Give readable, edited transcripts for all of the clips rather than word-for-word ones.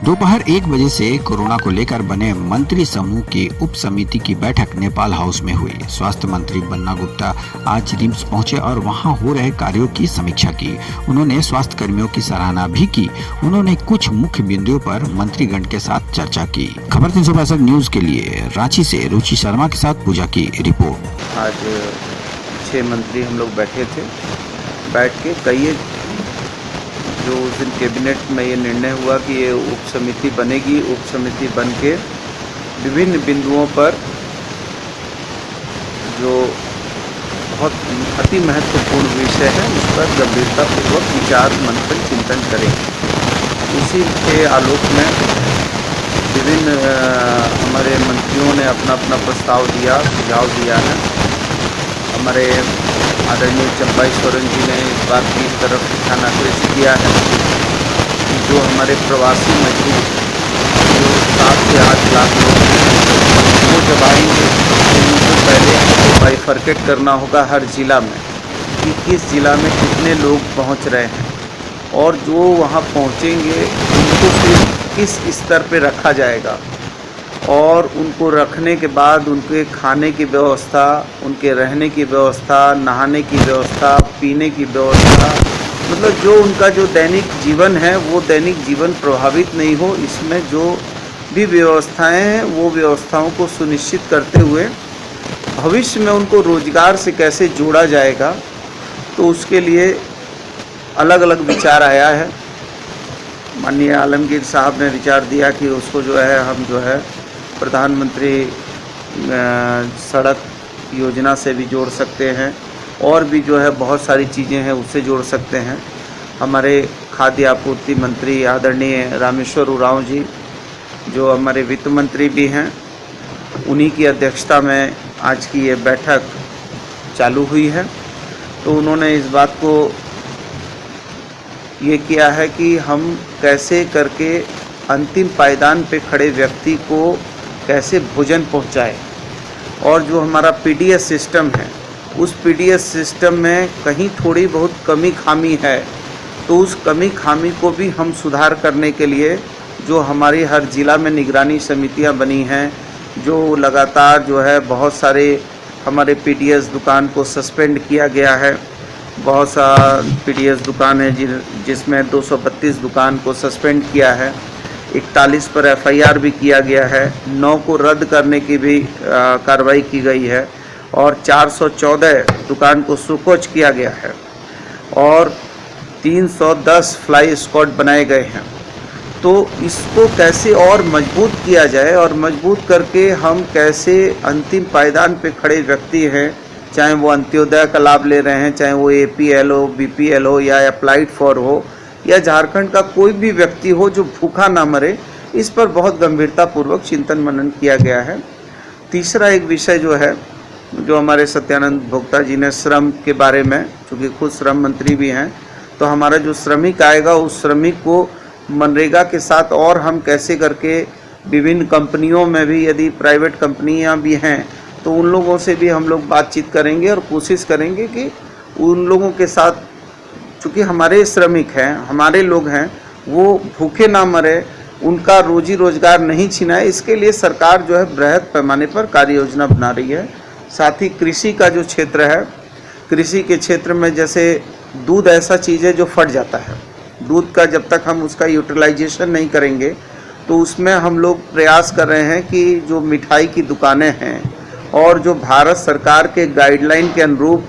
दोपहर 1 बजे से कोरोना को लेकर बने मंत्री समूह की उप समिति की बैठक नेपाल हाउस में हुई। स्वास्थ्य मंत्री बन्ना गुप्ता आज रिम्स पहुंचे और वहां हो रहे कार्यों की समीक्षा की। उन्होंने स्वास्थ्य कर्मियों की सराहना भी की। उन्होंने कुछ मुख्य बिंदुओं पर मंत्रीगण के साथ चर्चा की। खबर 365 न्यूज के लिए रांची से रुचि शर्मा के साथ पूजा की रिपोर्ट। आज 6 मंत्री हम लोग बैठे थे। बैठ के कई जो उस दिन कैबिनेट में ये निर्णय हुआ कि ये उप समिति बनेगी। उप समिति बन के विभिन्न बिंदुओं पर जो बहुत अति महत्वपूर्ण विषय है उस पर गंभीरतापूर्वक विचार मंथन चिंतन करेंगे। उसी के आलोक में विभिन्न हमारे मंत्रियों ने अपना अपना प्रस्ताव दिया, सुझाव दिया है। हमारे आदरणीय चंपाई सोरेन जी ने इस बात की तरफ ध्यान आकृष्ट किया है कि जो हमारे प्रवासी मजदूर जो 7 से 8 लाख लोग हैं वो जब आएंगे तो उनको पहले बाइफरकेट करना होगा हर ज़िला में कि किस ज़िला में कितने लोग पहुंच रहे हैं और जो वहां पहुंचेंगे उनको सिर्फ किस स्तर पे रखा जाएगा और उनको रखने के बाद उनके खाने की व्यवस्था, उनके रहने की व्यवस्था, नहाने की व्यवस्था, पीने की व्यवस्था, मतलब जो उनका जो दैनिक जीवन है वो दैनिक जीवन प्रभावित नहीं हो, इसमें जो भी व्यवस्थाएं हैं वो व्यवस्थाओं को सुनिश्चित करते हुए भविष्य में उनको रोजगार से कैसे जोड़ा जाएगा, तो उसके लिए अलग अलग विचार आया है। माननीय आलमगीर साहब ने विचार दिया कि उसको जो है हम जो है प्रधानमंत्री सड़क योजना से भी जोड़ सकते हैं और भी जो है बहुत सारी चीज़ें हैं उससे जोड़ सकते हैं। हमारे खाद्य आपूर्ति मंत्री आदरणीय रामेश्वर उरांव जी जो हमारे वित्त मंत्री भी हैं, उन्हीं की अध्यक्षता में आज की ये बैठक चालू हुई है। तो उन्होंने इस बात को ये किया है कि हम कैसे करके अंतिम पायदान पे खड़े व्यक्ति को कैसे भोजन पहुंचाए और जो हमारा पीडीएस सिस्टम है उस पीडीएस सिस्टम में कहीं थोड़ी बहुत कमी खामी है, तो उस कमी खामी को भी हम सुधार करने के लिए जो हमारी हर ज़िला में निगरानी समितियां बनी हैं, जो लगातार जो है बहुत सारे हमारे पीडीएस दुकान को सस्पेंड किया गया है। बहुत सा पीडीएस दुकान है जिसमें 232 दुकान को सस्पेंड किया है, 41 पर एफआईआर भी किया गया है, 9 को रद्द करने की भी कार्रवाई की गई है और 414 दुकान को सुकोच किया गया है और 310 फ्लाई स्क्वाड बनाए गए हैं। तो इसको कैसे और मजबूत किया जाए और मजबूत करके हम कैसे अंतिम पायदान पे खड़े व्यक्ति हैं, चाहे वो अंत्योदय का लाभ ले रहे हैं, चाहे वो एपीएल हो, बीपीएल हो या अप्लाइड फॉर हो या झारखंड का कोई भी व्यक्ति हो जो भूखा ना मरे, इस पर बहुत गंभीरतापूर्वक चिंतन मनन किया गया है। तीसरा एक विषय जो है जो हमारे सत्यानंद भोक्ता जी ने श्रम के बारे में, चूँकि खुद श्रम मंत्री भी हैं, तो हमारा जो श्रमिक आएगा उस श्रमिक को मनरेगा के साथ और हम कैसे करके विभिन्न कंपनियों में भी, यदि प्राइवेट कंपनियां भी हैं तो उन लोगों से भी हम लोग बातचीत करेंगे और कोशिश करेंगे कि उन लोगों के साथ, चूँकि हमारे श्रमिक हैं, हमारे लोग हैं, वो भूखे ना मरे, उनका रोजी रोजगार नहीं छिनाए, इसके लिए सरकार जो है बृहद पैमाने पर कार्य योजना बना रही है। साथ ही कृषि का जो क्षेत्र है, कृषि के क्षेत्र में जैसे दूध ऐसा चीज़ है जो फट जाता है, दूध का जब तक हम उसका यूटिलाइजेशन नहीं करेंगे तो उसमें हम लोग प्रयास कर रहे हैं कि जो मिठाई की दुकानें हैं और जो भारत सरकार के गाइडलाइन के अनुरूप,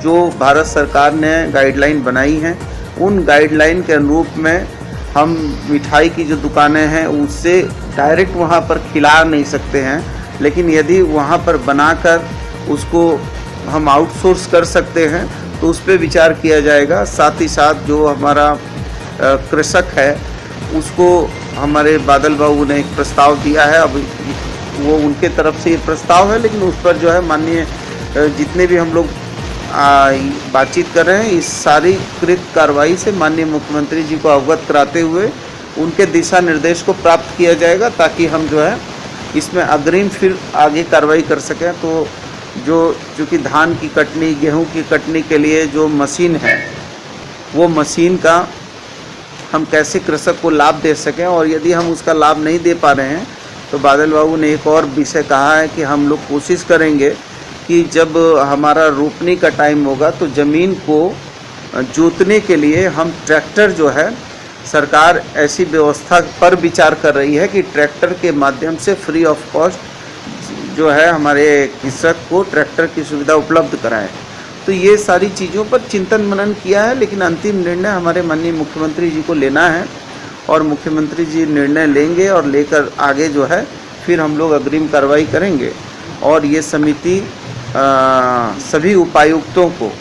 जो भारत सरकार ने गाइडलाइन बनाई हैं, उन गाइडलाइन के अनुरूप में हम मिठाई की जो दुकानें हैं उससे डायरेक्ट वहाँ पर खिला नहीं सकते हैं, लेकिन यदि वहाँ पर बनाकर उसको हम आउटसोर्स कर सकते हैं तो उस पर विचार किया जाएगा। साथ ही साथ जो हमारा कृषक है उसको हमारे बादल बाबू ने एक प्रस्ताव दिया है, अब वो उनके तरफ से ये प्रस्ताव है, लेकिन उस पर जो है माननीय जितने भी हम लोग बातचीत कर रहे हैं, इस सारी कृत कार्रवाई से माननीय मुख्यमंत्री जी को अवगत कराते हुए उनके दिशा निर्देश को प्राप्त किया जाएगा ताकि हम जो है इसमें अग्रिम फिर आगे कार्रवाई कर सकें। तो जो चूँकि धान की कटनी, गेहूं की कटनी के लिए जो मशीन है वो मशीन का हम कैसे कृषक को लाभ दे सकें, और यदि हम उसका लाभ नहीं दे पा रहे हैं तो बादल बाबू ने एक और विषय कहा है कि हम लोग कोशिश करेंगे कि जब हमारा रोपनी का टाइम होगा तो ज़मीन को जोतने के लिए हम ट्रैक्टर जो है, सरकार ऐसी व्यवस्था पर विचार कर रही है कि ट्रैक्टर के माध्यम से फ्री ऑफ कॉस्ट जो है हमारे कृषक को ट्रैक्टर की सुविधा उपलब्ध कराएं। तो ये सारी चीज़ों पर चिंतन मनन किया है, लेकिन अंतिम निर्णय हमारे माननीय मुख्यमंत्री जी को लेना है और मुख्यमंत्री जी निर्णय लेंगे और लेकर आगे जो है फिर हम लोग अग्रिम कार्रवाई करेंगे। और ये समिति सभी उपायुक्तों को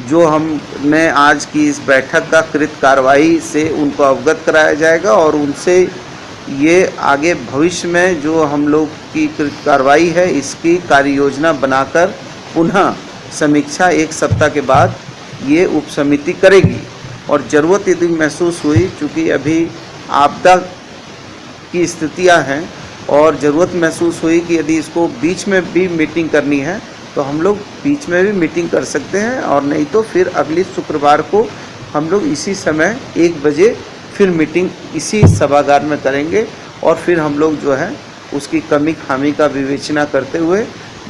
जो हमने आज की इस बैठक का कृत कार्रवाई से उनको अवगत कराया जाएगा और उनसे ये आगे भविष्य में जो हम लोग की कृत कार्रवाई है इसकी कार्य योजना बनाकर पुनः समीक्षा 1 सप्ताह के बाद ये उप समिति करेगी। और ज़रूरत यदि महसूस हुई, चूँकि अभी आपदा की स्थितियां हैं और ज़रूरत महसूस हुई कि यदि इसको बीच में भी मीटिंग करनी है तो हम लोग बीच में भी मीटिंग कर सकते हैं, और नहीं तो फिर अगली शुक्रवार को हम लोग इसी समय 1 बजे फिर मीटिंग इसी सभागार में करेंगे और फिर हम लोग जो है उसकी कमी खामी का विवेचना करते हुए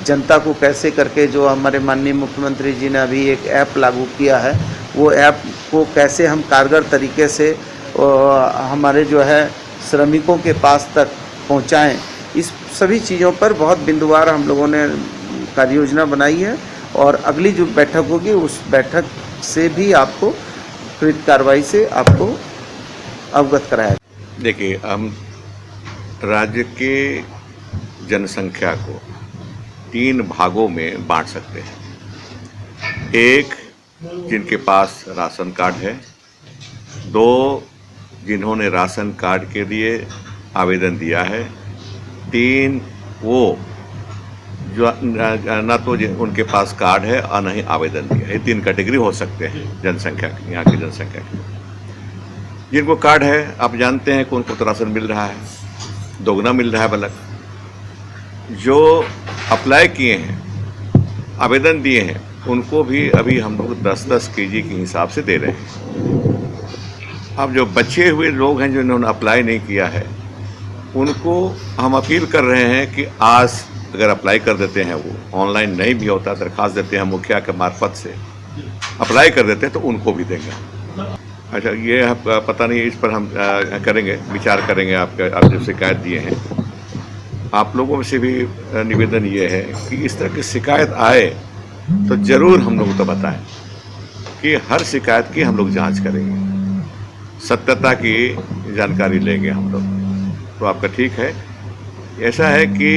जनता को कैसे करके, जो हमारे माननीय मुख्यमंत्री जी ने अभी एक ऐप लागू किया है, वो ऐप को कैसे हम कारगर तरीके से हमारे जो है श्रमिकों के पास तक पहुंचाएं, इस सभी चीज़ों पर बहुत बिंदुवार हम लोगों ने कार्य योजना बनाई है। और अगली जो बैठक होगी उस बैठक से भी आपको कृत कार्रवाई से आपको अवगत कराया। देखिए, हम राज्य के जनसंख्या को 3 भागों में बांट सकते हैं। एक, जिनके पास राशन कार्ड है। 2, जिन्होंने राशन कार्ड के लिए आवेदन दिया है। 3, वो जो ना तो उनके पास कार्ड है और नहीं आवेदन दिया है। 3 कैटेगरी हो सकते हैं जनसंख्या की, यहाँ की जनसंख्या की। जिनको कार्ड है, आप जानते हैं कि उनको तो राशन मिल रहा है, दोगुना मिल रहा है बल्कि। जो अप्लाई किए हैं, आवेदन दिए हैं, उनको भी अभी हम लोग 10-10 केजी के हिसाब से दे रहे हैं। अब जो बचे हुए लोग हैं जिन्होंने अप्लाई नहीं किया है, उनको हम अपील कर रहे हैं कि आज अगर अप्लाई कर देते हैं, वो ऑनलाइन नहीं भी होता, दरख्वास्त देते हैं मुखिया के मार्फत से अप्लाई कर देते हैं, तो उनको भी देंगे। अच्छा, ये पता नहीं, इस पर हम करेंगे, विचार करेंगे। आप जो शिकायत दिए हैं, आप लोगों से भी निवेदन ये है कि इस तरह की शिकायत आए तो ज़रूर हम लोग तो बताएं कि हर शिकायत की हम लोग जांच करेंगे, सत्यता की जानकारी लेंगे हम लोग। तो आपका ठीक है। ऐसा है कि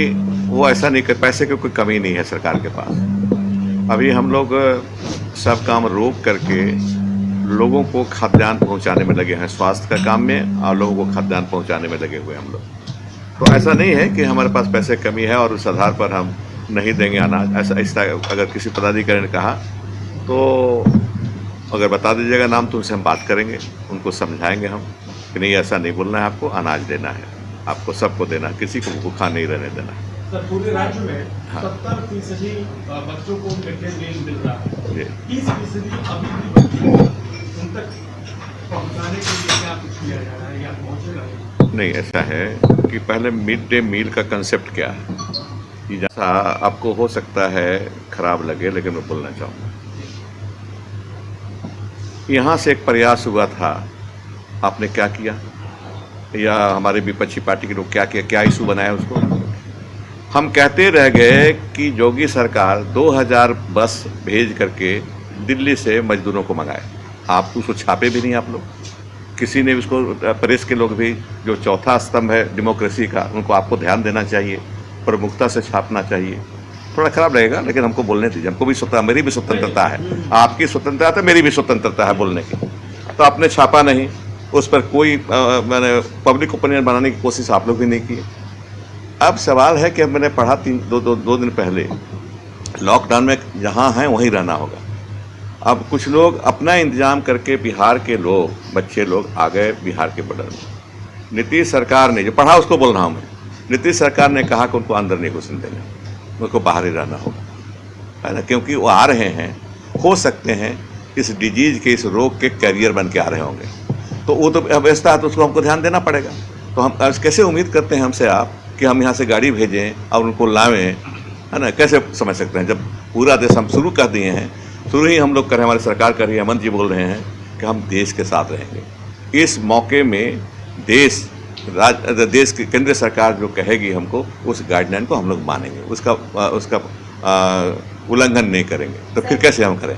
वो ऐसा नहीं कर, पैसे की कोई कमी नहीं है सरकार के पास। अभी हम लोग सब काम रोक करके लोगों को खाद्यान्न पहुंचाने में लगे हैं, स्वास्थ्य का काम में, और लोगों को खाद्यान्न पहुंचाने में लगे हुए हम लोग। तो ऐसा नहीं है कि हमारे पास पैसे कमी है और उस आधार पर हम नहीं देंगे अनाज। ऐसा अगर किसी पदाधिकारी ने कहा तो अगर बता दीजिएगा नाम, तो उनसे हम बात करेंगे, उनको समझाएंगे हम कि नहीं, ऐसा नहीं बोलना है, आपको अनाज देना है, आपको सबको देना है, किसी को भूखा नहीं रहने देना है। सर, पूरे राज्य में 70% बच्चों को मिड डे मील मिल रहा है, 30% अभी भी बच्चे उन तक पहुंचाने के लिए क्या कुछ किया जा रहा है या पहुंचेगा? नहीं, ऐसा है कि पहले मिड डे मील का कंसेप्ट क्या है, कि जैसा आपको हो सकता है खराब लगे, लेकिन मैं बोलना चाहूँगा, यहाँ से एक प्रयास हुआ था, आपने क्या किया, या हमारे विपक्षी पार्टी के लोग क्या किया, क्या इशू बनाया उसको? हम कहते रह गए कि योगी सरकार 2000 बस भेज करके दिल्ली से मजदूरों को मंगाए। आप उसको छापे भी नहीं, आप लोग किसी ने उसको, प्रेस के लोग भी, जो चौथा स्तंभ है डेमोक्रेसी का, उनको आपको ध्यान देना चाहिए, प्रमुखता से छापना चाहिए। थोड़ा खराब लगेगा, लेकिन हमको बोलने दीजिए, हमको भी मेरी भी स्वतंत्रता है, आपकी स्वतंत्रता है, मेरी भी स्वतंत्रता है बोलने की। तो आपने छापा नहीं, उस पर कोई मैंने पब्लिक ओपिनियन बनाने की कोशिश आप लोग भी नहीं की। अब सवाल है कि मैंने पढ़ा 2 दिन पहले, लॉकडाउन में जहाँ हैं वहीं रहना होगा। अब कुछ लोग अपना इंतजाम करके, बिहार के लोग, बच्चे लोग आ गए बिहार के बॉर्डर में। नीतीश सरकार ने, जो पढ़ा उसको बोल रहा हूँ मैं, नीतीश सरकार ने कहा कि उनको अंदर नहीं घुसने देंगे, उनको बाहर ही रहना होगा, है ना, क्योंकि वो आ रहे हैं, हो सकते हैं इस डिजीज़ के, इस रोग के कैरियर बन के आ रहे होंगे। तो वो तो अव्यवस्था है, तो उसको हमको ध्यान देना पड़ेगा। तो हम कैसे उम्मीद करते हैं हमसे आप कि हम यहाँ से गाड़ी भेजें और उनको लावें, है ना? कैसे समझ सकते हैं जब पूरा देश हम शुरू कर दिए हैं, शुरू ही हम लोग कर रहे हैं, हमारी सरकार कर रही है, हेमंत जी बोल रहे हैं कि हम देश के साथ रहेंगे। इस मौके में देश की केंद्र सरकार जो कहेगी हमको, उस गाइडलाइन को हम लोग मानेंगे, उसका उल्लंघन नहीं करेंगे। तो फिर कैसे हम करें?